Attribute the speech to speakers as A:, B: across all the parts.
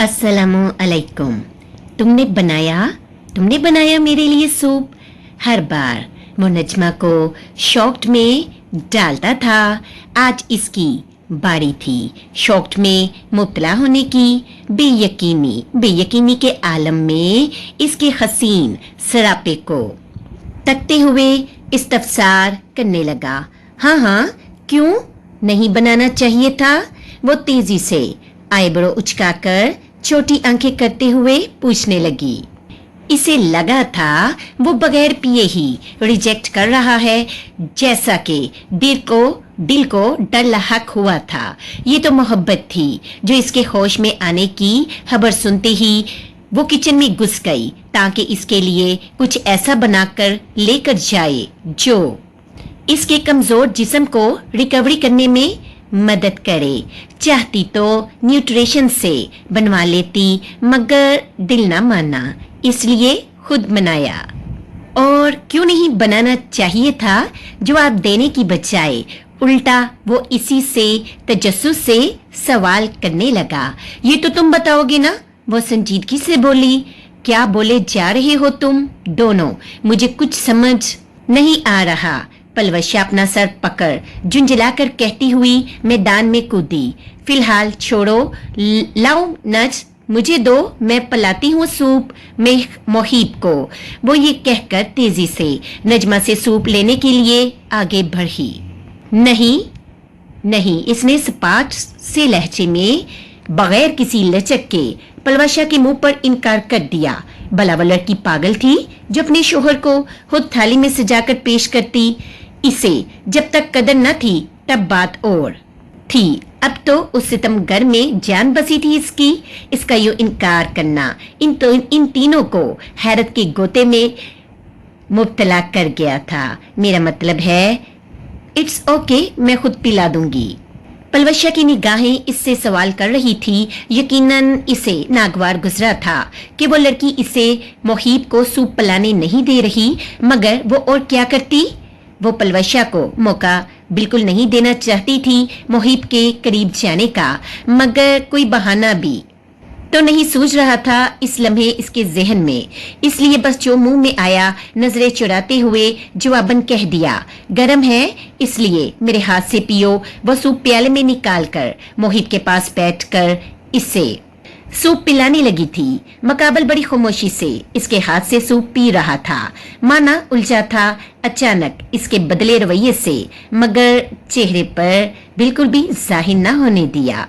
A: अस्सलामु अलैकुम। तुमने बनाया मेरे लिए सूप। हर बार वो नजमा को शॉक्ड में डालता था। आज इसकी बारी थी शॉक्ड में मुब्तला होने की। बेयकीनी के आलम में इसके हसीन सरापे को तकते हुए इस्तफसार करने लगा। हाँ, क्यों नहीं बनाना चाहिए था? वो तेजी से आईब्रो उचकाकर छोटी आंखें करते हुए पूछने लगी। इसे लगा था वो बगैर पिए ही रिजेक्ट कर रहा है, जैसा कि दिल को डर लहक हुआ था। ये तो मोहब्बत थी जो इसके होश में आने की खबर सुनते ही वो किचन में घुस गई ताकि इसके लिए कुछ ऐसा बनाकर लेकर जाए जो इसके कमजोर जिस्म को रिकवरी करने में मदद करे। चाहती तो न्यूट्रिशन से बनवा लेती, मगर दिल ना माना, इसलिए खुद बनाया। और क्यों नहीं बनाना चाहिए था? जवाब देने की बजाय उल्टा वो इसी से तजस्सुस से सवाल करने लगा। ये तो तुम बताओगे ना? वो संजीदगी से बोली। क्या बोले जा रहे हो तुम दोनों? मुझे कुछ समझ नहीं आ रहा। पलवशा अपना सर पकड़ झुंझलाकर कहती हुई मैदान में कूदी। फिलहाल छोड़ो, लाओ नज, मुझे दो, मैं पिलाती हूँ सूप में मोहिब को। वो ये कहकर तेजी से नजमा से सूप लेने के लिए आगे बढ़ी। नहीं, इसने सपाट से लहजे में बगैर किसी लचक के पलवशा के मुंह पर इनकार कर दिया। भला वो लड़की पागल थी जो अपने शोहर को खुद थाली में सजाकर पेश करती। इसे जब तक कदर न थी तब बात और थी, अब तो उस सितमगर में जान बसी थी इसकी। इसका यूं इनकार करना इन तीनों को हैरत के गोते में मुब्तला कर गया था। मेरा मतलब है इट्स ओके, मैं खुद पिला दूंगी। पलवशा की निगाहें इससे सवाल कर रही थी। यकीनन इसे नागवार गुजरा था कि वो लड़की इसे मोहिब को सूप पिलाने नहीं दे रही, मगर वो और क्या करती? वो पलवशा को मौका बिल्कुल नहीं देना चाहती थी मोहिब के करीब जाने का, मगर कोई बहाना भी तो नहीं सूझ रहा था इस लम्हे इसके जहन में। इसलिए बस जो मुंह में आया नजरें चुराते हुए जवाबन कह दिया, गरम है इसलिए मेरे हाथ से पियो। वो सूप प्याले में निकाल कर मोहिब के पास बैठकर इसे सूप पिलाने लगी थी। मकाबल बड़ी खामोशी से इसके हाथ से सूप पी रहा था, माना उलझा था अचानक इसके बदले रवैये से, मगर चेहरे पर बिल्कुल भी जाहिर न होने दिया।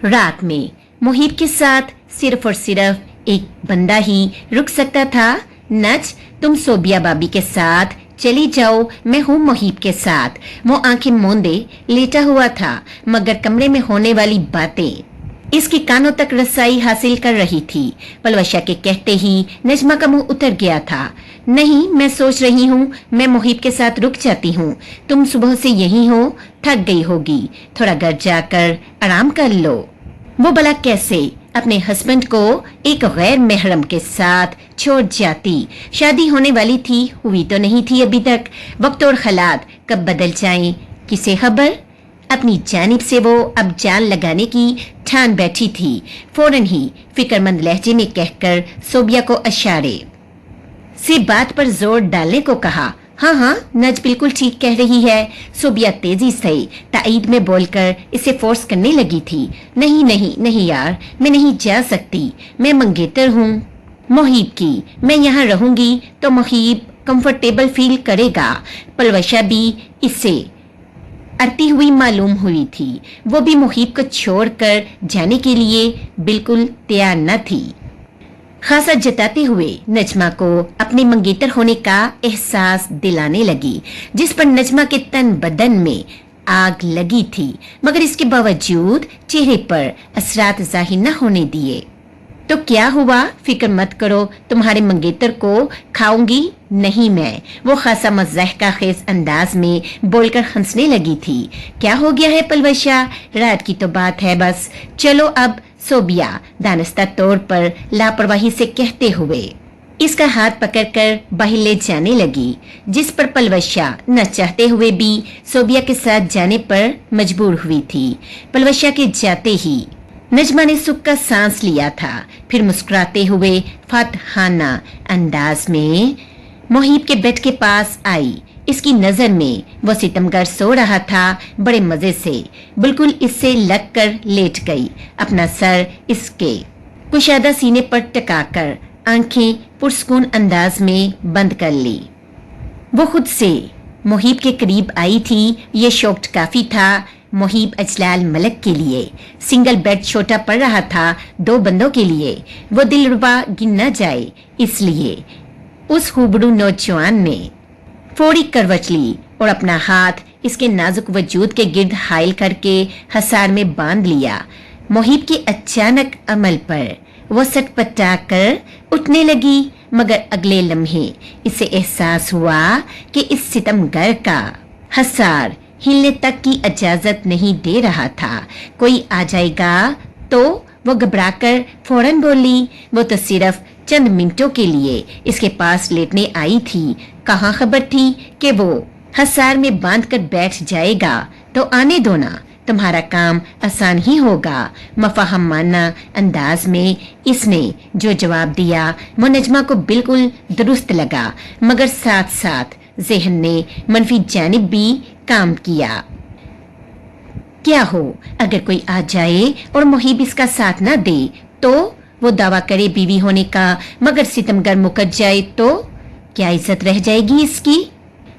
A: रात में मोहिब के साथ सिर्फ और सिर्फ एक बंदा ही रुक सकता था। नज, तुम सोबिया बाबी के साथ चली जाओ, मैं हूँ मोहिब के साथ। वो आंखें मूंदे लेटा हुआ था, मगर कमरे में होने वाली बातें इसके कानों तक रसाई हासिल कर रही थी। पलवशा के कहते ही नजमा का मुंह उतर गया था। नहीं, मैं सोच रही हूँ मैं मोहिब के साथ रुक जाती हूँ। तुम सुबह से यहीं हो, थक गई होगी, थोड़ा घर जाकर आराम कर लो। वो भला कैसे अपने हस्बैंड को एक गैर महरम के साथ छोड़ जाती? शादी होने वाली थी, हुई तो नहीं थी अभी तक। वक्त और हालात कब बदल जाएं, किसे खबर? अपनी जानिब से वो अब जान लगाने की ठान बैठी थी। फौरन ही फिक्रमंद लहजे में कहकर सोबिया को इशारे से बात पर जोर डालने को कहा। हाँ, नज बिल्कुल ठीक कह रही है। सोबिया तेजी से ताईद में बोलकर इसे फोर्स करने लगी थी। नहीं यार, मैं नहीं जा सकती। मैं मंगेतर हूँ मोहिब की। मैं यहाँ रहूंगी तो मोहिब कंफर्टेबल फील करेगा। पलवशा भी इससे अड़ती हुई मालूम हुई थी। वो भी मोहिब को छोड़कर जाने के लिए बिल्कुल तैयार न थी। खासा जताते हुए नजमा को अपने मंगेतर होने का एहसास दिलाने लगी, जिस पर नजमा के तन बदन में आग लगी थी, मगर इसके बावजूद चेहरे पर असरात जाहिर न होने दिए। तो क्या हुआ? फिक्र मत करो, तुम्हारे मंगेतर को खाऊंगी नहीं मैं। वो खासा मज़ाहिका खेज अंदाज में बोलकर हंसने लगी थी। क्या हो गया है पलवशा? रात की तो बात है बस। चलो अब, सोबिया दानिस्ता तौर पर लापरवाही से कहते हुए इसका हाथ पकड़कर बाहर ले जाने लगी, जिस पर पलवशा न चाहते हुए भी सोबिया के साथ जाने पर मजबूर हुई थी। पलवशा के जाते ही नजमा ने सुख का सांस लिया था, फिर मुस्कुराते हुए फातहाना अंदाज में मोहिब के बेड के पास आई। इसकी नजर में वो सितमगर सो रहा था, बड़े मजे से बिल्कुल इससे लगकर लेट गई, अपना सर इसके कुशादा सीने पर टिकाकर आंखें पुरसकून अंदाज में बंद कर ली। वो खुद से मोहिब के करीब आई थी, ये शौक काफी था मोहिब अजलाल मलिक के लिए। सिंगल बेड छोटा पड़ रहा था 2 बंदों के लिए, वो दिलरुबा गिन न जाए इसलिए उस हुबड़ू नौजवान ने फौरी करवट ली और अपना हाथ इसके नाजुक वजूद के गिर्द हाइल करके हसार में बांध लिया। मोहिब के अचानक अमल पर वो सटपटा कर उठने लगी, मगर अगले लम्हे इसे एहसास हुआ कि इस सितमगर का हसार हिलने तक की इजाजत नहीं दे रहा था। कोई आ जाएगा तो वो घबराकर फौरन बोली, वो तो सिर्फ चंद मिनटों के लिए इसके पास लेटने आई थी, कहाँ खबर थी कि वो हसार में बांध कर बैठ जाएगा। तो आने दो ना, तुम्हारा काम आसान ही होगा। मफाहमाना अंदाज में इसने जो जवाब दिया वो नजमा को बिल्कुल दुरुस्त लगा, मगर साथ साथ जहन ने मनफी जानिब भी काम किया। क्या हो अगर कोई आ जाए और मोहिब इसका साथ ना दे तो? वो दावा करे बीवी होने का, मगर सितमगर मुकर जाए तो क्या इज्जत रह जाएगी इसकी?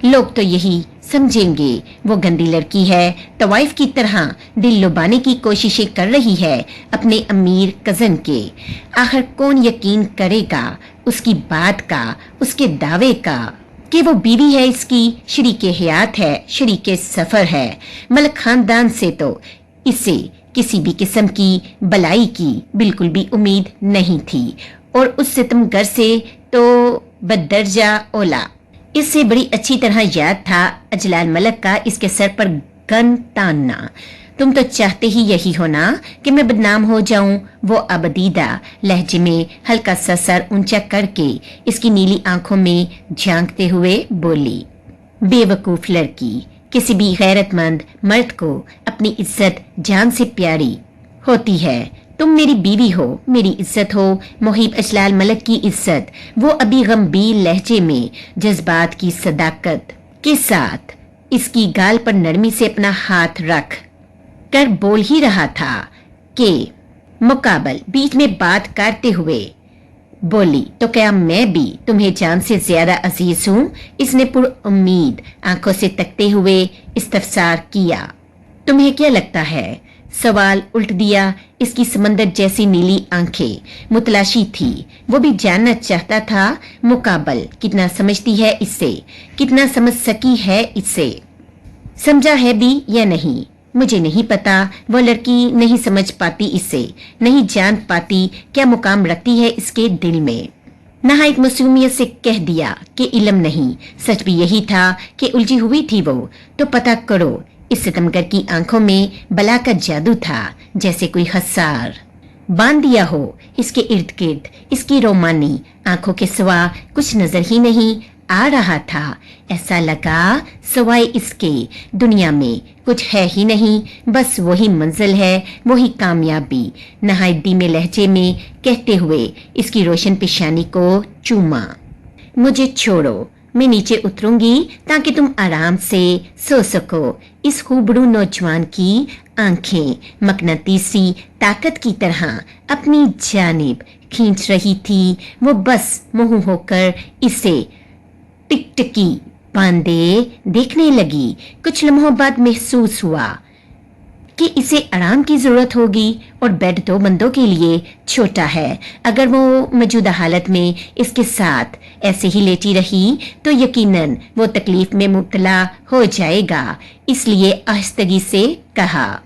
A: लोग तो यही समझेंगे वो गंदी लड़की है, तवाइफ की तरह दिल लुभाने की कोशिशें कर रही है अपने अमीर कजन के। आखिर कौन यकीन करेगा उसकी बात का, उसके दावे का कि वो बीवी है इसकी, शरीके हयात है, शरीके सफर है। मलिक खानदान से तो इसे किसी भी किस्म की भलाई की बिल्कुल भी उम्मीद नहीं थी, और उस सितमगर से तो बददर्जा ओला। इससे बड़ी अच्छी तरह याद था अजलाल मलिक का इसके सर पर गन तानना। तुम तो चाहते ही यही हो ना कि मैं बदनाम हो जाऊं? वो अबदीदा लहजे में हल्का सा सर ऊंचा करके इसकी नीली आंखों में झांकते हुए बोली, बेवकूफ लड़की, किसी भी गैरतमंद मर्द को अपनी इज्जत जान से प्यारी होती है। तुम मेरी बीवी हो, मेरी इज्जत हो, मोहिब अजलाल मलिक की इज्जत। वो अभी गंभीर लहजे में जज्बात की सदाकत के साथ इसकी गाल पर नरमी से अपना हाथ रख कर बोल ही रहा था कि मुकाबल बीच में बात करते हुए बोली, तो क्या मैं भी तुम्हें जान से ज्यादा अजीज हूँ? इसने पुरउम्मीद आंखों से तकते हुए इस्तफसार किया। तुम्हें क्या लगता है? सवाल उल्ट दिया। इसकी समंदर जैसी नीली आंखें मुतलाशी थी। वो भी जानना चाहता था मुकाबल कितना समझती है इससे, कितना समझ सकी है इससे, समझा है भी या नहीं मुझे नहीं पता। वो लड़की नहीं समझ पाती इससे, नहीं जान पाती क्या मुकाम रखती है इसके दिल में। नहायत मासूमियत से कह दिया कि इल्म नहीं। सच भी यही था कि उलझी हुई थी वो। तो पता करो, इस सितमगर की आंखों में बला का जादू था, जैसे कोई हसार बांध दिया हो इसके इर्द गिर्द। इसकी रोमानी आंखों के सिवा कुछ नजर ही नहीं आ रहा था। ऐसा लगा सवाए इसके दुनिया में कुछ है ही नहीं, बस वही मंजिल है, वही कामयाबी। नहायत धीमे लहजे में कहते हुए इसकी रोशन पेशानी को चूमा। मुझे छोड़ो, मैं नीचे उतरूंगी ताकि तुम आराम से सो सको। इस खूबड़ू नौजवान की आंखें मकनातीसी ताकत की तरह अपनी जानिब खींच रही थी। वो बस मुंह होकर इसे टिकटिकी बांधे देखने लगी। कुछ लम्हों बाद महसूस हुआ कि इसे आराम की जरूरत होगी और बेड 2 बंदों के लिए छोटा है। अगर वो मौजूदा हालत में इसके साथ ऐसे ही लेटी रही तो यकीनन वो तकलीफ में मुब्तला हो जाएगा। इसलिए आहिस्तगी से कहा,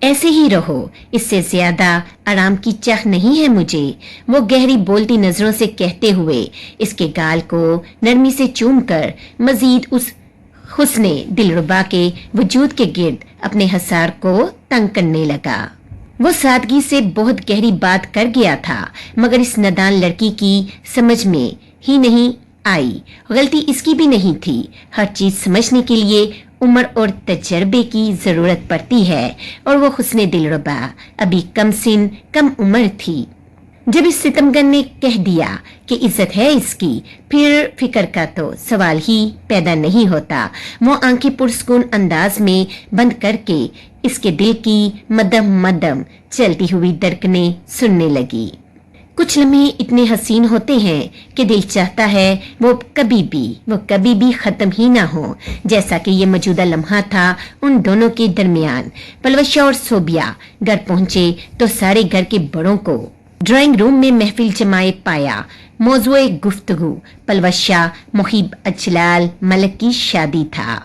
A: ऐसे ही रहो, इससे ज्यादा आराम की चाह नहीं है मुझे। वो गहरी बोलती नजरों से कहते हुए इसके गाल को नरमी से चूमकर मजीद उस हुस्ने दिलरुबा के वजूद के गिर्द अपने हसार को तंग करने लगा। वो सादगी से बहुत गहरी बात कर गया था, मगर इस नादान लड़की की समझ में ही नहीं आई। गलती इसकी भी नहीं थी। हर चीज समझने के लिए उम्र और तजर्बे की जरूरत पड़ती है और वो हुस्ने दिलरुबा अभी कम सिन कम उम्र थी। जब इस सितमगर ने कह दिया कि इज्जत है इसकी, फिर फिक्र का तो सवाल ही पैदा नहीं होता। वो आंखें पुरस्कून अंदाज में बंद करके इसके दिल की मदम मदम चलती हुई धड़कनें सुनने लगी। कुछ लम्हे इतने हसीन होते हैं कि दिल चाहता है वो कभी भी खत्म ही ना हो, जैसा कि ये मौजूदा लम्हा था उन दोनों के दरमियान। पलवशा और सोबिया घर पहुंचे तो सारे घर के बड़ों को ड्राइंग रूम में महफिल जमाए पाया। मौजूए गुफ्तगू पलवशा मुहिब अजलाल मलिक की शादी था।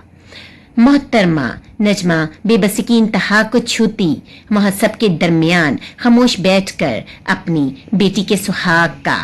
A: मोहतरमा नजमा बेबसी की इंतहा को छूती वहां सबके दरमियान खामोश बैठकर अपनी बेटी के सुहाग का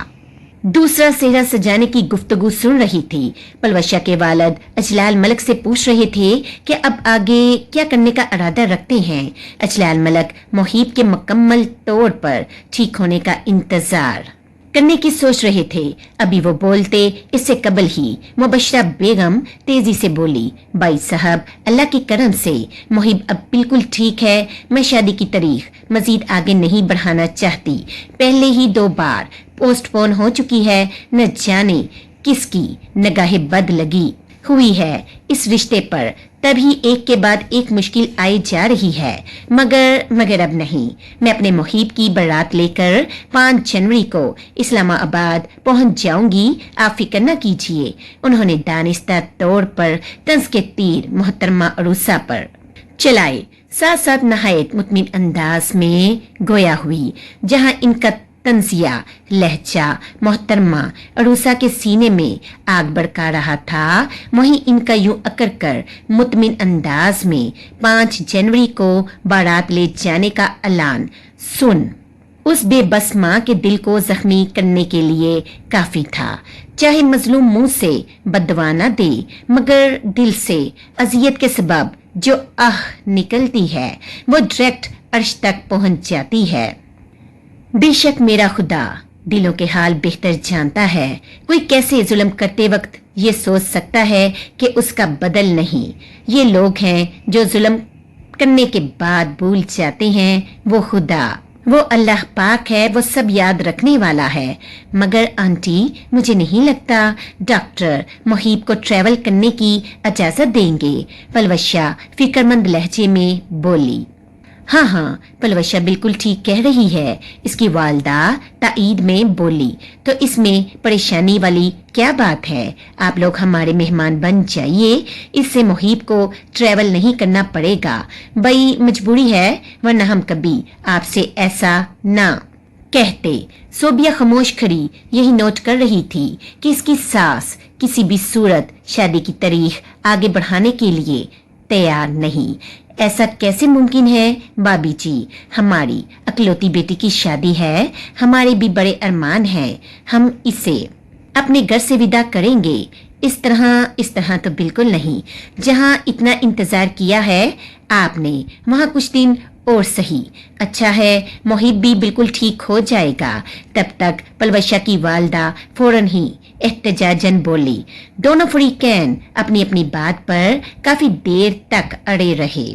A: दूसरा सेहरा सजाने की गुफ्तगू सुन रही थी। पलवशा के वालिद अजलाल मलिक से पूछ रहे थे कि अब आगे क्या करने का इरादा रखते हैं। अजलाल मलिक मुहीब के मुकम्मल तौर पर ठीक होने का इंतजार करने की सोच रहे थे। अभी वो बोलते इससे कबल ही मुबशरा बेगम तेजी से बोली, भाई साहब अल्लाह के करम से मुहिब अब बिल्कुल ठीक है। मैं शादी की तारीख मजीद आगे नहीं बढ़ाना चाहती। पहले ही 2 बार पोस्टपोन हो चुकी है। न जाने किसकी निगाह बद लगी हुई है इस रिश्ते पर। तभी एक के बाद एक मुश्किल आई जा रही है। मगर अब नहीं। मैं अपने मुहीब की बारात लेकर 5 जनवरी को इस्लामाबाद पहुंच जाऊंगी। आप फिक्र न कीजिए। उन्होंने दानिस्ता तौर पर तंज के तीर मोहतरमा अरूसा पर चलाए। साथ साथ नहायत मुतमिन अंदाज में गोया हुई। जहां इनका तंजिया लहजा मोहतरमा अरूसा के सीने में आग भड़का रहा था, वहीं इनका यूं अकर कर मुतमिन अंदाज में 5 जनवरी को बारात ले जाने का ऐलान सुन उस बेबस मां के दिल को जख्मी करने के लिए काफी था। चाहे मजलूम मुंह से बददुआ न दे, मगर दिल से अजियत के सबब जो आह निकलती है वो डायरेक्ट अर्श तक पहुंच जाती है। बेशक मेरा खुदा दिलों के हाल बेहतर जानता है। कोई कैसे जुल्म करते वक्त ये सोच सकता है कि उसका बदल नहीं। ये लोग हैं जो जुल्म करने के बाद भूल जाते हैं वो खुदा, वो अल्लाह पाक है, वो सब याद रखने वाला है। मगर आंटी मुझे नहीं लगता डॉक्टर मुहीब को ट्रैवल करने की इजाजत देंगे। पलवशा फिक्रमंद लहजे में बोली। हाँ, पलवशा बिल्कुल ठीक कह रही है, इसकी वालदा ताईद में बोली। तो इसमें परेशानी वाली क्या बात है? आप लोग हमारे मेहमान बन जाइए। इससे मुहीब को ट्रैवल नहीं करना पड़ेगा। भाई मजबूरी है, वरना हम कभी आपसे ऐसा ना कहते। सोबिया खामोश खड़ी यही नोट कर रही थी कि इसकी सास किसी भी सूरत शादी की तारीख आगे बढ़ाने के लिए तैयार नहीं। ऐसा कैसे मुमकिन है बाबी जी? हमारी अकलौती बेटी की शादी है, हमारे भी बड़े अरमान हैं। हम इसे अपने घर से विदा करेंगे। इस तरह तो बिल्कुल नहीं। जहां इतना इंतजार किया है आपने, वहां कुछ दिन और सही। अच्छा है, मुहीब भी बिल्कुल ठीक हो जाएगा। तब तक पलवशा की वालदा फौरन ही एहतजाजन बोली। दोनों फरीकैन अपनी अपनी बात पर काफी देर तक अड़े रहे।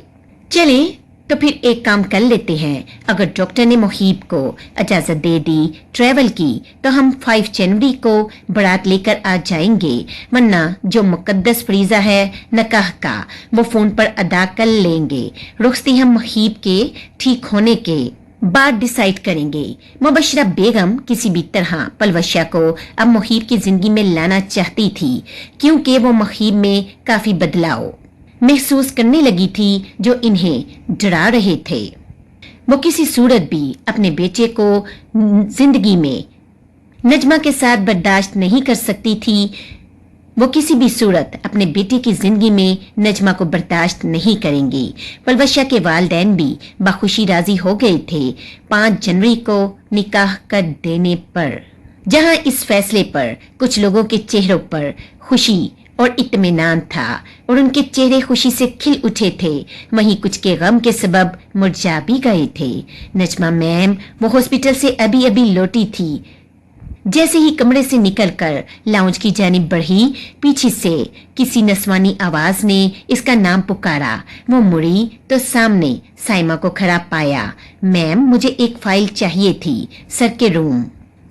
A: चले तो फिर एक काम कर लेते हैं। अगर डॉक्टर ने मुहीब को इजाजत दे दी ट्रैवल की, तो हम 5 जनवरी को बारात लेकर आ जाएंगे। वरना जो मुकद्दस फरीजा है नकाह का, वो फोन पर अदा कर लेंगे। रुखसती हम मुहीब के ठीक होने के बाद डिसाइड करेंगे। मुबशरा बेगम किसी भी तरह पलवशा को अब मुहीब की जिंदगी में लाना चाहती थी, क्योंकि वो मुहीब में काफी बदलाव महसूस करने लगी थी जो इन्हें डरा रहे थे। वो किसी सूरत भी अपने बेटे को जिंदगी में नजमा के साथ बर्दाश्त नहीं कर सकती थी। वो किसी भी सूरत अपने बेटे की जिंदगी में नजमा को बर्दाश्त नहीं करेंगी। पलवशा के वालिदैन भी बखुशी राजी हो गए थे 5 जनवरी को निकाह कर देने पर। जहां इस फैसले पर कुछ लोगों के चेहरों पर खुशी और इत्मीनान था और उनके चेहरे खुशी से खिल उठे थे, वहीं कुछ के गम के सबब मुरझा भी गए थे। नजमा मैम वो हॉस्पिटल से अभी लौटी थी। जैसे ही कमरे से निकलकर लाउंज की जानिब बढ़ी, पीछे से किसी नस्वानी आवाज ने इसका नाम पुकारा। वो मुड़ी तो सामने साइमा को खड़ा पाया। मैम, मुझे एक फाइल चाहिए थी सर के रूम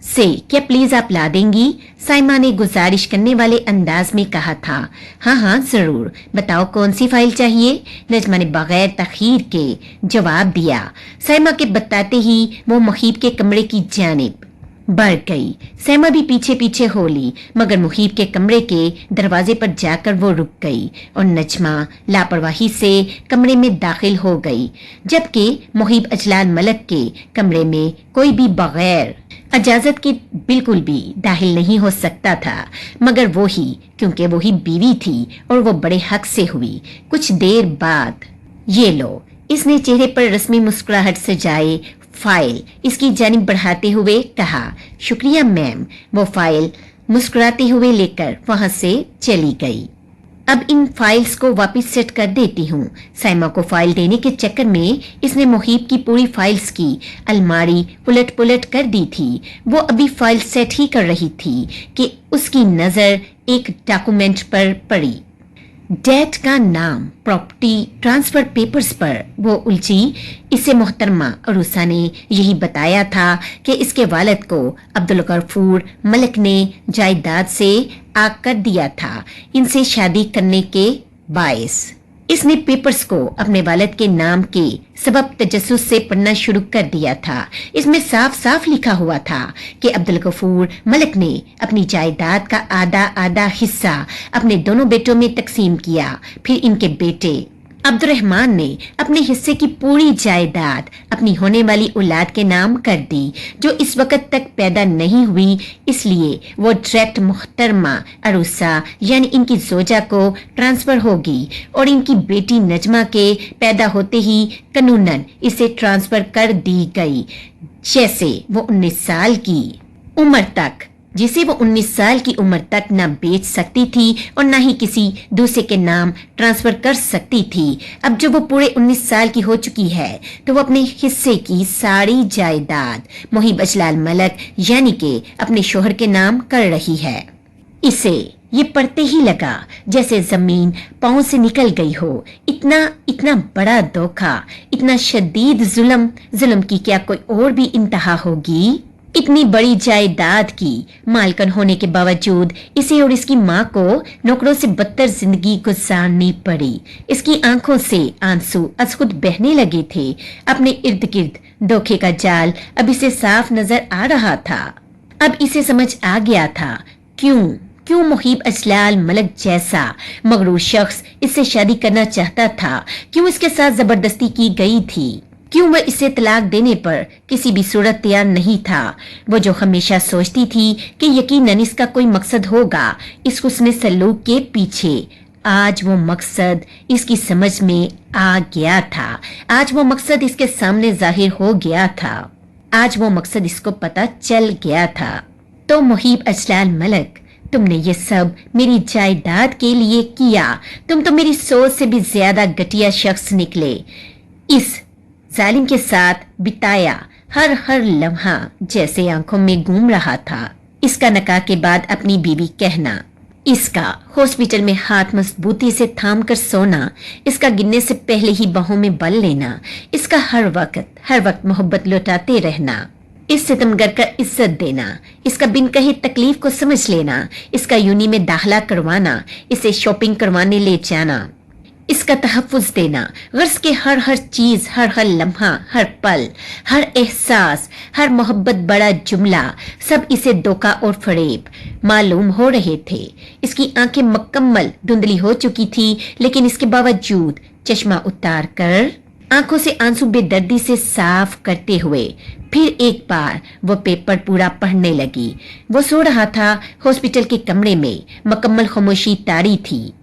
A: से, क्या प्लीज आप ला देंगी? साइमा ने गुजारिश करने वाले अंदाज में कहा था। हाँ हाँ जरूर, बताओ कौन सी फाइल चाहिए? नजमा ने बगैर तखीर के जवाब दिया। साइमा के बताते ही वो मुहीब के कमरे की जानिब बढ़ गई। सैमा भी पीछे पीछे हो ली, मगर मुहीब के कमरे के दरवाजे पर जाकर वो रुक गई और नजमा लापरवाही से कमरे में दाखिल हो गई, जबकि मुहीब अजलाल मलक के कमरे में कोई भी बगैर इजाजत के बिल्कुल भी दाखिल नहीं हो सकता था, मगर वो ही क्योंकि वो ही बीवी थी और वो बड़े हक से हुई। कुछ देर बाद ये लो, इसने चेहरे पर रस्मी मुस्कुराहट सजाए फाइल इसकी जानिब बढ़ाते हुए कहा। शुक्रिया मैम। वो फाइल मुस्कुराते हुए लेकर वहां से चली गई। अब इन फाइल्स को वापस सेट कर देती हूँ। साइमा को फाइल देने के चक्कर में इसने मुहीब की पूरी फाइल्स की अलमारी उलट पुलट कर दी थी। वो अभी फाइल सेट ही कर रही थी कि उसकी नजर एक डॉक्यूमेंट पर पड़ी। डेट का नाम प्रॉपर्टी ट्रांसफर पेपर्स पर वो उलझी। इसे मोहतरमा अरूसा ने यही बताया था कि इसके वालिद को अब्दुल गफूर मलिक ने जायदाद से आग कर दिया था इनसे शादी करने के बायस। इसने पेपर्स को अपने वालिद के नाम के सबब तजस्सुस से पढ़ना शुरू कर दिया था। इसमें साफ साफ लिखा हुआ था कि अब्दुल गफूर मलिक ने अपनी जायदाद का आधा आधा हिस्सा अपने दोनों बेटों में तकसीम किया। फिर इनके बेटे अब्दुर्रहमान ने अपने हिस्से की पूरी जायदाद अपनी होने वाली औलाद के नाम कर दी, जो इस वक्त तक पैदा नहीं हुई। इसलिए वो डायरेक्ट मुहतरमा अरूसा यानी इनकी जोजा को ट्रांसफर होगी और इनकी बेटी नजमा के पैदा होते ही कानूनन इसे ट्रांसफर कर दी गई, जैसे वो 19 साल की उम्र तक जिसे वो 19 साल की उम्र तक न बेच सकती थी और न ही किसी दूसरे के नाम ट्रांसफर कर सकती थी। अब जब वो पूरे 19 साल की हो चुकी है तो वो अपने हिस्से की सारी जायदाद मुहीब अजलाल मलक यानी कि अपने शोहर के नाम कर रही है। इसे ये पढ़ते ही लगा जैसे जमीन पांव से निकल गई हो। इतना बड़ा धोखा, इतना शदीद जुल्म की क्या कोई और भी इंतहा होगी? इतनी बड़ी जायदाद की मालकन होने के बावजूद इसे और इसकी माँ को नौकरों से बदतर जिंदगी गुजारनी पड़ी। इसकी आंखों से आंसू अज खुद बहने लगे थे। अपने इर्द गिर्द धोखे का जाल अब इसे साफ नजर आ रहा था। अब इसे समझ आ गया था क्यों मुहीब अजलाल मलक जैसा मगरूर शख्स इससे शादी करना चाहता था, क्यों इसके साथ जबरदस्ती की गई थी, क्यों वह इसे तलाक देने पर किसी भी सूरत तैयार नहीं था। वो जो हमेशा सोचती थी कि यकीनन इसका कोई मकसद होगा इस हुस्न सलूक के पीछे, आज वो मकसद इसकी समझ में आ गया था। आज वो मकसद इसके सामने जाहिर हो गया था। आज वो मकसद इसको पता चल गया था। तो मुहीब अजलाल मलक, तुमने ये सब मेरी जायदाद के लिए किया। तुम तो मेरी सोच से भी ज्यादा घटिया शख्स निकले। इस जालिम के साथ बिताया हर लम्हा जैसे आंखों में घूम रहा था। इसका नकाह के बाद अपनी बीवी कहना, इसका हॉस्पिटल में हाथ मजबूती से थाम कर सोना, इसका गिनने से पहले ही बाहों में बल लेना, इसका हर वक्त मोहब्बत लौटाते रहना, इस सितमगर का इज्जत देना, इसका बिन कहे तकलीफ को समझ लेना, इसका यूनी में दाखिला करवाना, इसे शॉपिंग करवाने ले जाना, इसका तहफ्फुज देना, गर्ज के हर चीज, हर लम्हा, हर पल, हर एहसास, हर मोहब्बत बड़ा जुमला, सब इसे धोखा और फरेब मालूम हो रहे थे। इसकी आंखें मुकम्मल धुंधली हो चुकी थी, लेकिन इसके बावजूद चश्मा उतार कर आंखों से आंसू बेदर्दी से साफ करते हुए फिर एक बार वो पेपर पूरा पढ़ने लगी। वो सो रहा था। हॉस्पिटल के कमरे में मुकम्मल खामोशी तारी थी।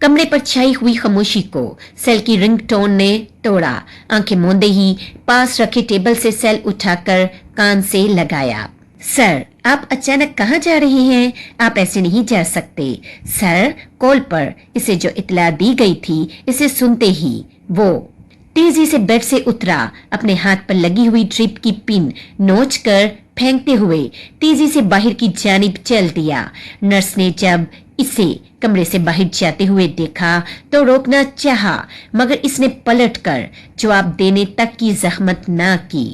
A: कमरे पर छाई हुई खामोशी को सेल की रिंगटोन ने तोड़ा। आंखें मूंदे ही पास रखे टेबल से सेल उठाकर कान से लगाया। सर, आप अचानक कहाँ जा रहे हैं? आप ऐसे नहीं जा सकते। सर, कॉल पर इसे जो इत्तला दी गई थी, इसे सुनते ही वो तेजी से बेड से उतरा। अपने हाथ पर लगी हुई ड्रिप की पिन नोच कर फेंकते हुए तेजी से बाहर की जानिब चल दिया। नर्स ने जब इसे कमरे से बाहर जाते हुए देखा तो रोकना चाहा, मगर इसने पलटकर जवाब देने तक की जहमत ना की।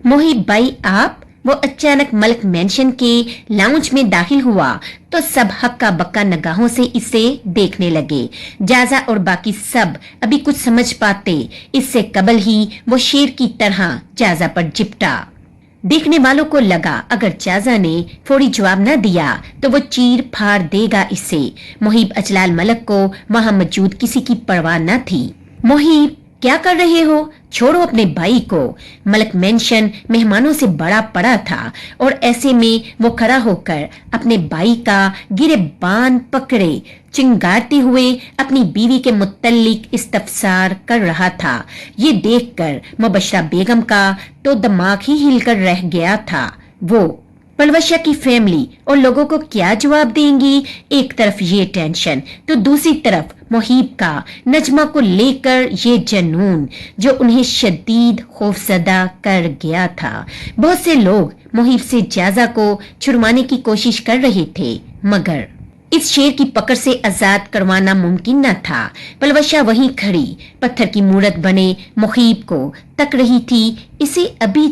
A: मोहिब भाई आप? वो अचानक मलक मैंशन के लाउंज में दाखिल हुआ तो सब हक्का बक्का निगाहों से इसे देखने लगे। जाजा और बाकी सब अभी कुछ समझ पाते इससे कबल ही वो शेर की तरह जाजा पर चिपटा। देखने वालों को लगा अगर जाजा ने फौरी जवाब न दिया तो वो चीर फाड़ देगा इसे। मोहिब अजलाल मलक को वहां मौजूद किसी की परवाह न थी। मोहिब क्या कर रहे हो? छोड़ो अपने भाई को। मलक मेंशन मेहमानों से बड़ा पड़ा था और ऐसे में वो खड़ा होकर अपने भाई का गिरेबान पकड़े चिंगारते हुए अपनी बीवी के मुत्तल्लिक इस्तफसार कर रहा था। ये देखकर मुबशरा बेगम का तो दिमाग ही हिलकर रह गया था। वो पलवशा की फैमिली और लोगों को क्या जवाब देंगी? एक तरफ ये टेंशन तो दूसरी तरफ मोहिब का नजमा को लेकर ये जनून जो उन्हें शदीद खौफजदा कर गया था। बहुत से लोग मोहिब से जाजा को छुड़वाने की कोशिश कर रहे थे, मगर इस शेर की पकड़ से आजाद करवाना मुमकिन न था। पलवशा वहीं खड़ी पत्थर की मूरत बने मोहिब को तक रही थी। इसे अभी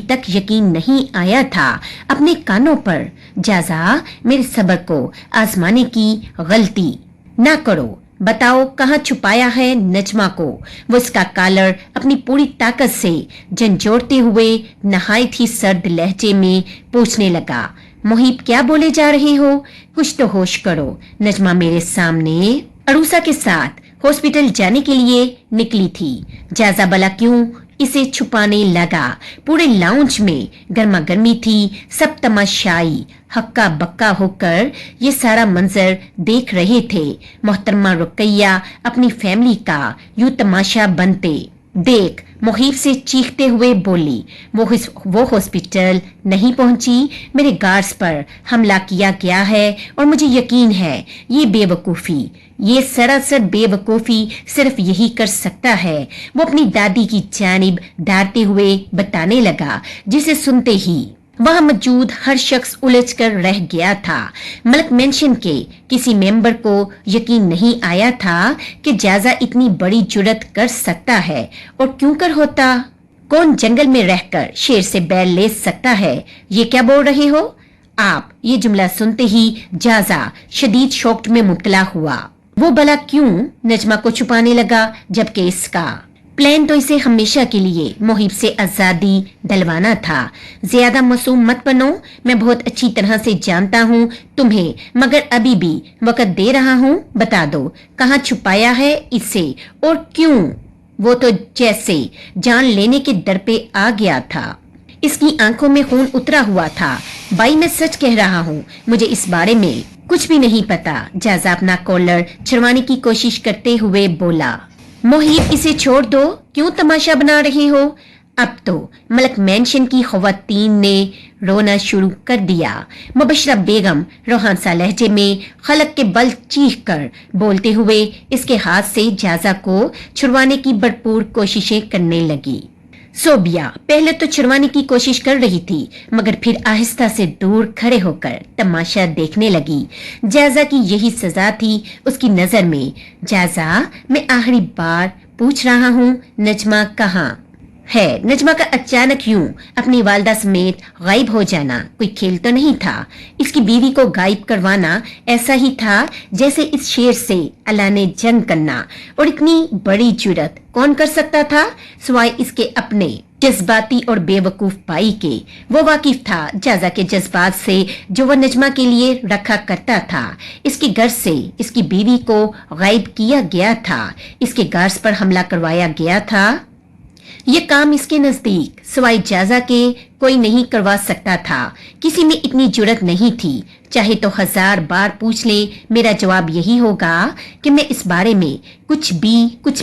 A: तक यकीन नहीं आया था अपने कानों पर। जाजा, मेरे सब्र को आजमाने की गलती ना करो। बताओ कहाँ छुपाया है नजमा को? वो इसका कॉलर अपनी पूरी ताकत से झंझोड़ते हुए नहायत ही सर्द लहजे में पूछने लगा। मोहिब क्या बोले जा रहे हो? कुछ तो होश करो। नजमा मेरे सामने अरूसा के साथ हॉस्पिटल जाने के लिए निकली थी। जाजा भला क्यों इसे छुपाने लगा? पूरे लाउंज में गर्मा गर्मी थी। सब तमाशाई हक्का बक्का होकर ये सारा मंजर देख रहे थे। मोहतरमा रुकैया अपनी फैमिली का यूं तमाशा बनते देख मोहिब से चीखते हुए बोली, वो हॉस्पिटल नहीं पहुंची। मेरे गार्ड्स पर हमला किया गया है और मुझे यकीन है ये सरासर बेवकूफी सिर्फ यही कर सकता है। वो अपनी दादी की जानिब डांटते हुए बताने लगा, जिसे सुनते ही वहां मौजूद हर शख्स उलझ कर रह गया था। मलक मेंशन के किसी मेंबर को यकीन नहीं आया था कि जाजा इतनी बड़ी जुर्रत कर सकता है, और क्यों कर होता। कौन जंगल में रहकर शेर से बैर ले सकता है? ये क्या बोल रहे हो आप? ये जुमला सुनते ही जाजा शदीद शॉक्ड में मुब्तला हुआ। वो भला क्यों नजमा को छुपाने लगा, जबकि इसका प्लान तो इसे हमेशा के लिए मोहिब से आजादी दिलवाना था। ज्यादा मासूम मत बनो, मैं बहुत अच्छी तरह से जानता हूँ तुम्हें, मगर अभी भी वक्त दे रहा हूँ। बता दो कहाँ छुपाया है इसे और क्यों? वो तो जैसे जान लेने के डर पे आ गया था। इसकी आंखों में खून उतरा हुआ था। भाई मैं सच कह रहा हूँ, मुझे इस बारे में कुछ भी नहीं पता। जाजा अपना कॉलर छुड़वाने की कोशिश करते हुए बोला। मोहिब इसे छोड़ दो, क्यों तमाशा बना रहे हो? अब तो मलक मेंशन की खवातीन ने रोना शुरू कर दिया। मुबशरा बेगम रोहानसा लहजे में खलक के बल चीख कर बोलते हुए इसके हाथ से जाजा को छुड़वाने की भरपूर कोशिशें करने लगी। सोबिया पहले तो छुड़वाने की कोशिश कर रही थी, मगर फिर आहिस्ता से दूर खड़े होकर तमाशा देखने लगी। जाजा की यही सजा थी उसकी नजर में। जाजा, मैं आखिरी बार पूछ रहा हूँ, नजमा कहाँ है? नजमा का अचानक यूं अपनी वालदा समेत गायब हो जाना कोई खेल तो नहीं था। इसकी बीवी को गायब करवाना ऐसा ही था जैसे इस शेर से अल्लाह ने जंग करना, और इतनी बड़ी जुर्रत कौन कर सकता था सिवाय इसके अपने जज्बाती और बेवकूफ भाई के। वो वाकिफ था जाजा के जज्बात से जो वह नजमा के लिए रखा करता था। इसके घर से इसकी बीवी को गायब किया गया था, इसके गार्ड्स पर हमला करवाया गया था। ये काम इसके नजदीक सिवाय जाजा के कोई नहीं करवा सकता था। किसी में इतनी जुर्रत नहीं थी। चाहे तो 1000 बार पूछ ले, मेरा जवाब यही होगा कि मैं इस बारे में कुछ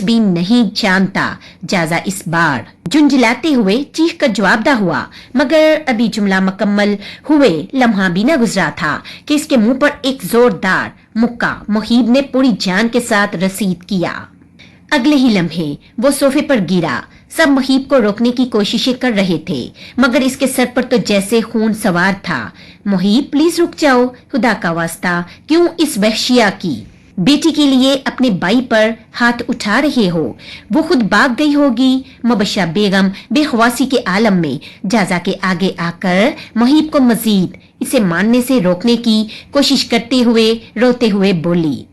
A: भी नहीं जानता। जाजा इस बार झुंझलाते हुए चीख कर जवाबदा हुआ, मगर अभी जुमला मुकम्मल हुए लम्हा भी न गुजरा था कि इसके मुंह पर एक जोरदार मुक्का मोहिब ने पूरी जान के साथ रसीद किया। अगले ही लम्हे वो सोफे पर गिरा, सब मुहीब को रोकने की कोशिशें कर रहे थे, मगर इसके सर पर तो जैसे खून सवार था। मुहीब प्लीज रुक जाओ, खुदा का वास्ता, क्यों इस वहशिया की बेटी के लिए अपने बाई पर हाथ उठा रहे हो? वो खुद भाग गई होगी। मुबशरा बेगम बेख्वासी के आलम में जाजा के आगे आकर मुहीब को मजीद इसे मानने से रोकने की कोशिश करते हुए रोते हुए बोली,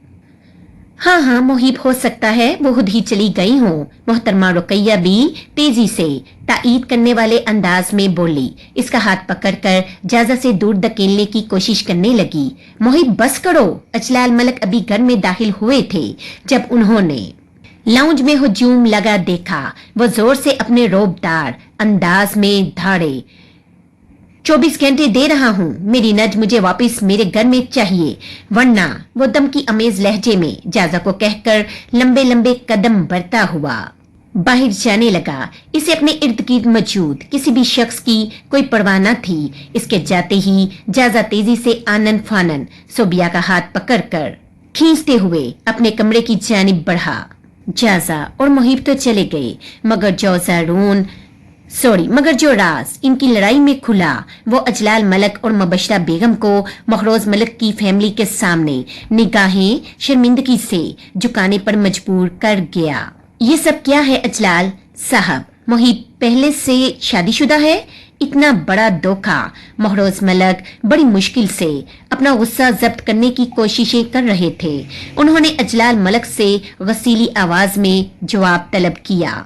A: हाँ हाँ मुहीब, हो सकता है वो खुद ही चली गई हो। मोहतरमा रुकैया भी तेजी से ताईद करने वाले अंदाज में बोली, इसका हाथ पकड़कर जाजा से दूर धकेलने की कोशिश करने लगी। मुहीब बस करो। अजलाल मलक अभी घर में दाखिल हुए थे जब उन्होंने लाउंज में हुजूम लगा देखा। वो जोर से अपने रोबदार अंदाज में धाड़े, 24 घंटे दे रहा हूँ, मेरी नज मुझे वापस मेरे घर में चाहिए, वरना। वो दम की अमेज लहजे में जाजा को कहकर लंबे लंबे कदम बढ़ता हुआ बाहर जाने लगा। इसे अपने इर्द गिर्द मौजूद किसी भी शख्स की कोई परवाह न थी। इसके जाते ही जाजा तेजी से आनन फानन सोबिया का हाथ पकड़कर खींचते हुए अपने कमरे की जानिब बढ़ा। जाजा और मुहीब तो चले गए, मगर जो राज इनकी लड़ाई में खुला वो अजलाल मलक और मुबशरा बेगम को महरोज मलक की फैमिली के सामने निगाहें शर्मिंदगी से झुकाने पर मजबूर कर गया। ये सब क्या है अजलाल साहब? मुहीब पहले से शादीशुदा है? इतना बड़ा धोखा। महरोज मलक बड़ी मुश्किल से अपना गुस्सा जब्त करने की कोशिशें कर रहे थे। उन्होंने अजलाल मलक से गसीली आवाज में जवाब तलब किया,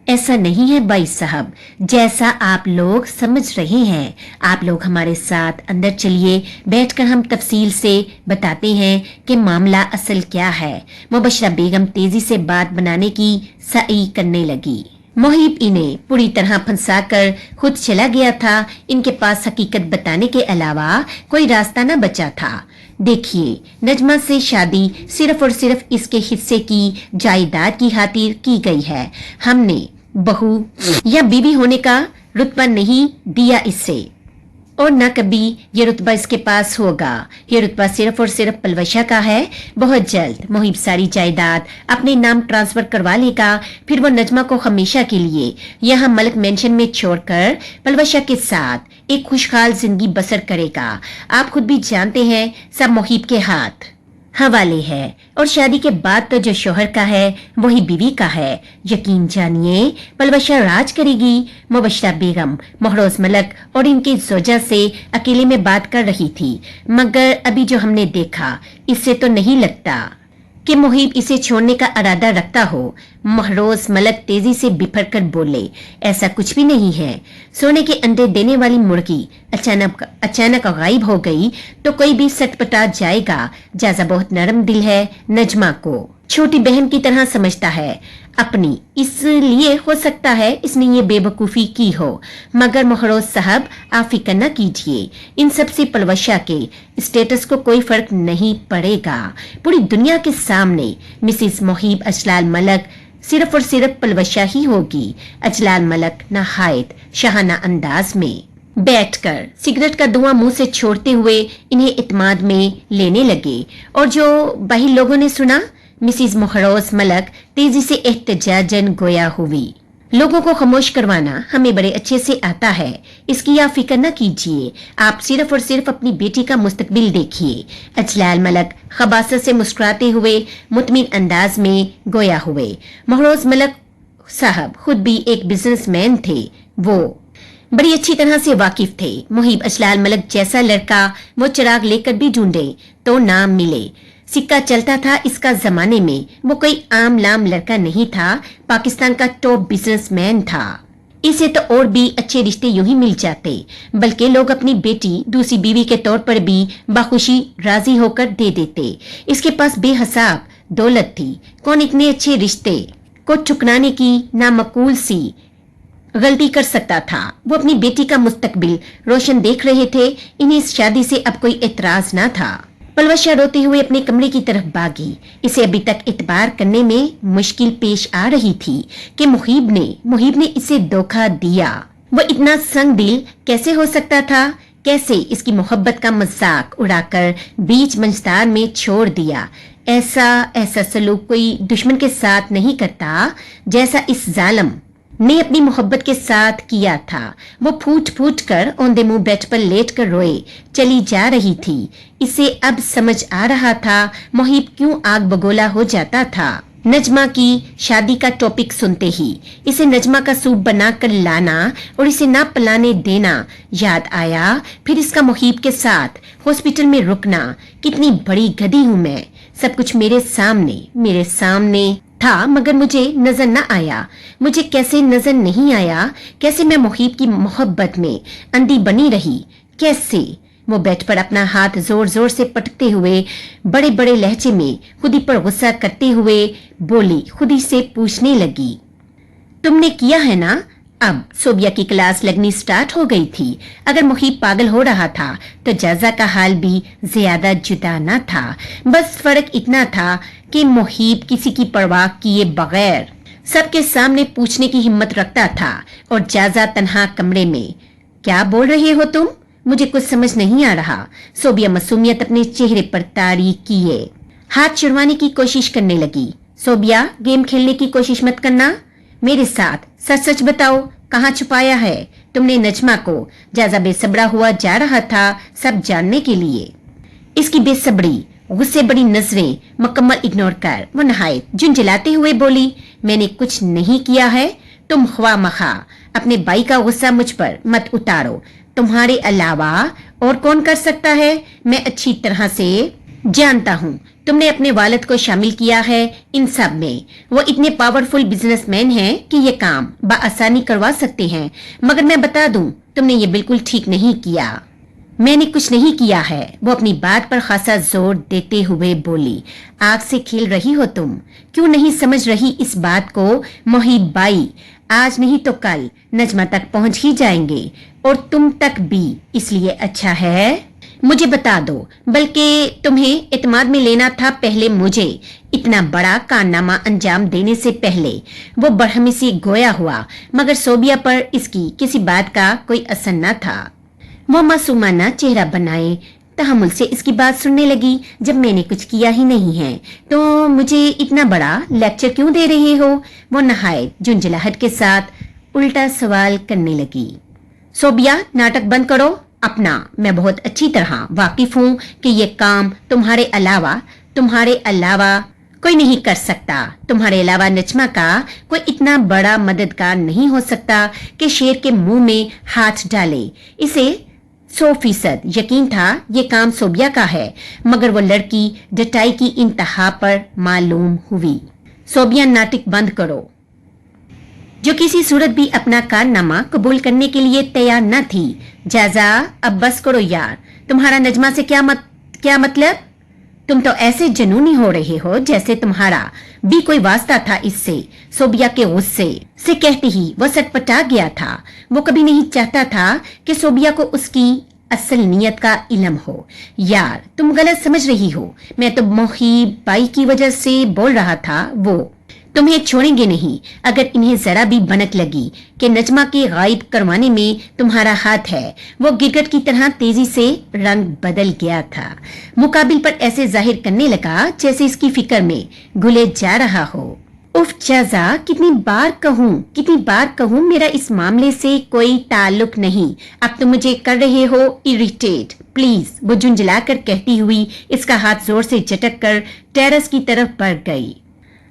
A: ऐसा नहीं है भाई साहब, जैसा आप लोग समझ रहे हैं। आप लोग हमारे साथ अंदर चलिए, बैठकर हम तफसील से बताते हैं कि मामला असल क्या है। मुबशरा बेगम तेजी से बात बनाने की सई करने लगी। मुहीब इन्हें पूरी तरह फंसाकर खुद चला गया था। इनके पास हकीकत बताने के अलावा कोई रास्ता न बचा था। देखिए, नजमा से शादी सिर्फ और सिर्फ इसके हिस्से की जायदाद की खातिर की गई है। हमने बहू या बीवी होने का रुतबा नहीं दिया इससे, और न कभी ये रुतबा इसके पास होगा। ये रुतबा सिर्फ और सिर्फ पलवशा का है। बहुत जल्द मुहीब सारी जायदाद अपने नाम ट्रांसफर करवा लेगा। फिर वो नजमा को हमेशा के लिए यहाँ मलक मेंशन में छोड़कर पलवशा के साथ एक खुशहाल जिंदगी बसर करेगा। आप खुद भी जानते हैं सब मुहीब के हाथ हवाले है, और शादी के बाद तो जो शोहर का है वही बीवी का है। यकीन जानिए, पलवशा राज करेगी। मुबशरा बेगम महरोज मलक और इनके जोजा से अकेले में बात कर रही थी, मगर अभी जो हमने देखा इससे तो नहीं लगता कि मुहीब इसे छोड़ने का इरादा रखता हो। महरोज मलक तेजी से बिफर कर बोले, ऐसा कुछ भी नहीं है। सोने के अंडे देने वाली मुर्गी अचानक गायब हो गई तो कोई भी सटपटा जाएगा। जाजा बहुत नरम दिल है, नजमा को छोटी बहन की तरह समझता है अपनी, इसलिए हो सकता है इसने ये बेवकूफी की हो। मगर महरोज साहब, आप फिक्र न कीजिए, इन सब से पलवशा के स्टेटस को कोई फर्क नहीं पड़ेगा। पूरी दुनिया के सामने मिसिस मुहीब अजलाल मलक सिर्फ और सिर्फ पलवशा ही होगी। अजलाल मलक नहायत शाहाना अंदाज में बैठकर सिगरेट का धुआं मुंह से छोड़ते हुए इन्हें इत्माद में लेने लगे, और जो बाहर लोगों ने सुना, मिसिस महरोज मलक तेजी से एहतजाजन गोया हुई, लोगों को खामोश करवाना हमें बड़े अच्छे से आता है, इसकी आप फिक्र न कीजिए। आप सिर्फ और सिर्फ अपनी बेटी का मुस्तकबिल देखिए। अजलाल मलक खबासत से मुस्कुराते हुए मुतमिन अंदाज में गोया हुए। महरोज मलक साहब खुद भी एक बिजनेसमैन थे। वो बड़ी अच्छी तरह से वाकिफ थे। मुहीब अजलाल मलक जैसा लड़का वो चिराग लेकर भी ढूंढे तो नाम मिले। सिक्का चलता था इसका जमाने में। वो कोई आम लाम लड़का नहीं था, पाकिस्तान का टॉप बिजनेसमैन था। इसे तो और भी अच्छे रिश्ते यूं ही मिल जाते, बल्कि लोग अपनी बेटी दूसरी बीवी के तौर पर भी बाखुशी राजी होकर दे देते। इसके पास बेहिसाब दौलत थी। कौन इतने अच्छे रिश्ते को ठुकराने की नामकूल सी गलती कर सकता था? वो अपनी बेटी का मुस्तकबिल रोशन देख रहे थे। इन्हें इस शादी से अब कोई एतराज न था। पलवशा रोते हुए अपने कमरे की तरफ भागी। इसे अभी तक इतबार करने में मुश्किल पेश आ रही थी कि मुहीब ने इसे धोखा दिया। वो इतना संग दिल कैसे हो सकता था? कैसे इसकी मोहब्बत का मजाक उड़ाकर बीच मंचदार में छोड़ दिया? ऐसा सलूक कोई दुश्मन के साथ नहीं करता जैसा इस जालिम ने अपनी मोहब्बत के साथ किया था। वो फूट फूट कर औंधे मुंह बेड पर लेट कर रोए चली जा रही थी। इसे अब समझ आ रहा था मोहिब क्यों आग बगोला हो जाता था। नजमा की शादी का टॉपिक सुनते ही इसे नजमा का सूप बनाकर लाना और इसे ना पिलाने देना याद आया। फिर इसका मोहिब के साथ हॉस्पिटल में रुकना। कितनी बड़ी गधी हूं मैं, सब कुछ मेरे सामने था मगर मुझे नजर न आया। मुझे कैसे नजर नहीं आया? कैसे मैं मोहिब की मोहब्बत में अंधी बनी रही? कैसे? वो बेड पर अपना हाथ जोर जोर से पटकते हुए बड़े बड़े लहजे में खुदी पर गुस्सा करते हुए बोली, खुदी से पूछने लगी, तुमने किया है ना? अब सोबिया की क्लास लगनी स्टार्ट हो गई थी। अगर मोहिब पागल हो रहा था तो जाजा का हाल भी ज्यादा जुदा न था। बस फर्क इतना था कि मोहिब किसी की परवाह किए बगैर सबके सामने पूछने की हिम्मत रखता था और जाजा तन्हा कमरे में। क्या बोल रहे हो तुम? मुझे कुछ समझ नहीं आ रहा। सोबिया मासूमियत अपने चेहरे पर तारी किए हाथ छुड़वाने की कोशिश करने लगी। सोबिया, गेम खेलने की कोशिश मत करना मेरे साथ। सच सच बताओ, कहाँ छुपाया है तुमने नजमा को? जाजा बेसब्रा हुआ जा रहा था सब जानने के लिए। इसकी बेसब्री, गुस्से बड़ी नजरें मुकम्मल इग्नोर कर वो नहायत झुंझलाते हुए बोली, मैंने कुछ नहीं किया है। तुम ख्वा मखा अपने भाई का गुस्सा मुझ पर मत उतारो। तुम्हारे अलावा और कौन कर सकता है? मैं अच्छी तरह से जानता हूँ तुमने अपने वालिद को शामिल किया है इन सब में। वो इतने पावरफुल बिजनेसमैन हैं कि ये काम बआसानी करवा सकते हैं। मगर मैं बता दूं, तुमने ये बिल्कुल ठीक नहीं किया। मैंने कुछ नहीं किया है। वो अपनी बात पर खासा जोर देते हुए बोली, आग से खेल रही हो तुम। क्यों नहीं समझ रही इस बात को? मोहिब भाई आज नहीं तो कल नजमा तक पहुंच ही जाएंगे और तुम तक भी। इसलिए अच्छा है मुझे बता दो, बल्कि तुम्हें इत्मीनान में लेना था पहले मुझे। इतना बड़ा कारनामा अंजाम देने से पहले वो बरहमी से गोया हुआ, मगर सोबिया पर इसकी किसी बात का कोई असर न था। वो मासूमाना चेहरा बनाए तहम्मुल से इसकी बात सुनने लगी। जब मैंने कुछ किया ही नहीं है तो मुझे इतना बड़ा लेक्चर क्यों दे रहे हो? वो नहायत झुंझलाहट के साथ उल्टा सवाल करने लगी। सोबिया, नाटक बंद करो अपना। मैं बहुत अच्छी तरह वाकिफ हूँ कि ये काम तुम्हारे अलावा कोई नहीं कर सकता। तुम्हारे अलावा नजमा का कोई इतना बड़ा मददगार नहीं हो सकता कि शेर के मुंह में हाथ डाले। इसे 100% यकीन था ये काम सोबिया का है, मगर वो लड़की डटाई की इंतहा पर मालूम हुई। सोबिया, नाटक बंद करो। जो किसी सूरत भी अपना कारनामा कबूल करने के लिए तैयार न थी। जाजा, अब बस करो यार। तुम्हारा नजमा से क्या मतलब? तुम तो ऐसे जनूनी हो रहे हो जैसे तुम्हारा भी कोई वास्ता था इससे। सोबिया के गुस्से से कहते ही वो सटपटा गया था। वो कभी नहीं चाहता था कि सोबिया को उसकी असल नीयत का इल्म हो। यार, तुम गलत समझ रही हो। मैं तो मोहिब भाई की वजह से बोल रहा था। वो तुम्हें छोड़ेंगे नहीं अगर इन्हें जरा भी भनक लगी कि नजमा के गायब करवाने में तुम्हारा हाथ है। वो गिरगिट की तरह तेजी से रंग बदल गया था। मुकाबिल पर ऐसे जाहिर करने लगा जैसे इसकी फिक्र में घुले जा रहा हो। उफ जाजा, कितनी बार कहूँ मेरा इस मामले से कोई ताल्लुक नहीं। अब तुम मुझे कर रहे हो इरिटेट। प्लीज, वो झुंझला कर कहती हुई इसका हाथ जोर से झटक कर टेरेस की तरफ बढ़ गई।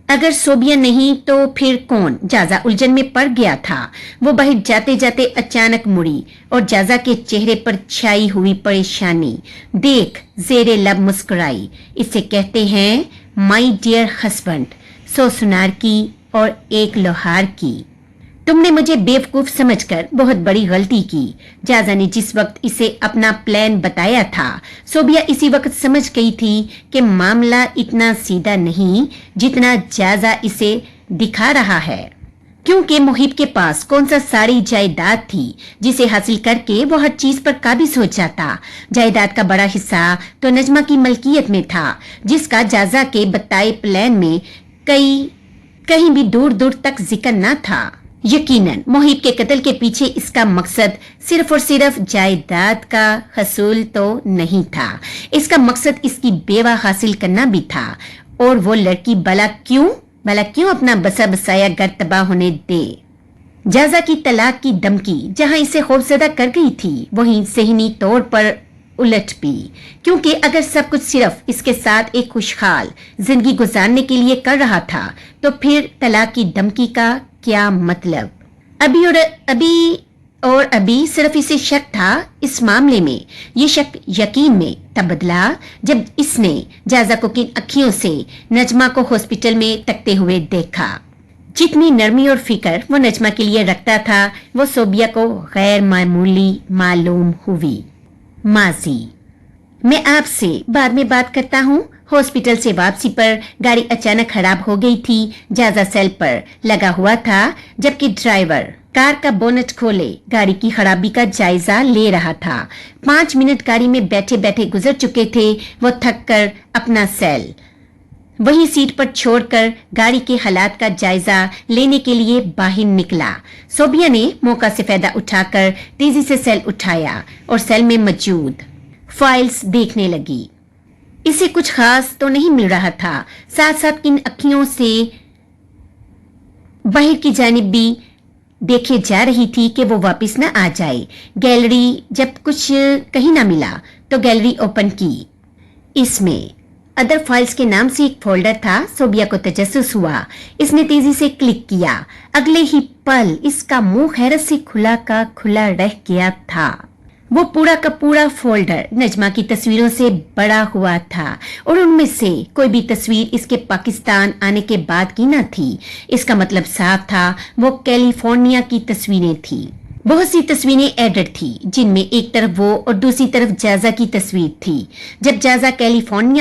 A: अगर सोबिया नहीं तो फिर कौन? जाजा उलझन में पड़ गया था। वो बाहर जाते जाते अचानक मुड़ी और जाजा के चेहरे पर छाई हुई परेशानी देख जेरे लब मुस्कुराई। इसे कहते हैं माई डियर हस्बैंड, 100 सुनार की और 1 लोहार की। तुमने मुझे बेवकूफ समझकर बहुत बड़ी गलती की। जाजा ने जिस वक्त इसे अपना प्लान बताया था, सोबिया इसी वक्त समझ गई थी कि मामला इतना सीधा नहीं जितना जाजा इसे दिखा रहा है। क्योंकि मोहिब के पास कौन सा सारी जायदाद थी जिसे हासिल करके वो हर चीज पर काबिज हो जाता। जायदाद का बड़ा हिस्सा तो नजमा की मलकियत में था, जिसका जाजा के बताए प्लान में कहीं भी दूर दूर तक जिक्र न था। यकीनन मोहिब के कत्ल के पीछे इसका मकसद सिर्फ और सिर्फ जायदाद का हसूल तो नहीं था। इसका मकसद इसकी बेवा हासिल करना भी था। और वो लड़की भला क्यों अपना बसा बसाया घर तबाह होने दे? जाजा की तलाक की धमकी जहां इसे खौफजदा कर गई थी वहीं ज़हनी तौर पर उलट भी, क्योंकि अगर सब कुछ सिर्फ इसके साथ एक खुशहाल जिंदगी गुजारने के लिए कर रहा था तो फिर तलाक की धमकी का क्या मतलब। अभी सिर्फ इसे शक था। इस मामले में ये शक यकीन में तब बदला जब इसने जाजा को किन अखियों से नजमा को हॉस्पिटल में तकते हुए देखा। जितनी नरमी और फिक्र वो नजमा के लिए रखता था वो सोबिया को गैर मामूली मालूम हुई। माजी, मैं आपसे बाद में बात करता हूँ। हॉस्पिटल से वापसी पर गाड़ी अचानक खराब हो गई थी। जाजा सेल पर लगा हुआ था जबकि ड्राइवर कार का बोनट खोले गाड़ी की खराबी का जायजा ले रहा था। 5 मिनट गाड़ी में बैठे बैठे गुजर चुके थे। वो थक कर अपना सेल वही सीट पर छोड़कर गाड़ी के हालात का जायजा लेने के लिए बाहर निकला। सोबिया ने मौका से फायदा उठाकर तेजी से सेल उठाया और सेल में मौजूद फाइल्स देखने लगी। इसे कुछ खास तो नहीं मिल रहा था, साथ साथ किन अखियों से बाहर की जानिब भी देखे जा रही थी कि वो वापस न आ जाए। गैलरी जब कुछ कहीं ना मिला तो गैलरी ओपन की। इसमें अदर फाइल्स के नाम से एक फोल्डर था। सोबिया को तजस्सुस हुआ। इसने तेजी से क्लिक किया। अगले ही पल इसका मुंह हैरत से खुला का खुला रह गया था। वो पूरा का पूरा फोल्डर नजमा की तस्वीरों से बड़ा हुआ था और उनमें से कोई भी तस्वीर इसके पाकिस्तान आने के बाद की न थी। इसका मतलब साफ था, वो कैलिफोर्निया की तस्वीरें थी। बहुत सी तस्वीरें एडिट थी जिनमें एक तरफ वो और दूसरी तरफ जाजा की तस्वीर थी। जब जाजा कैलिफोर्निया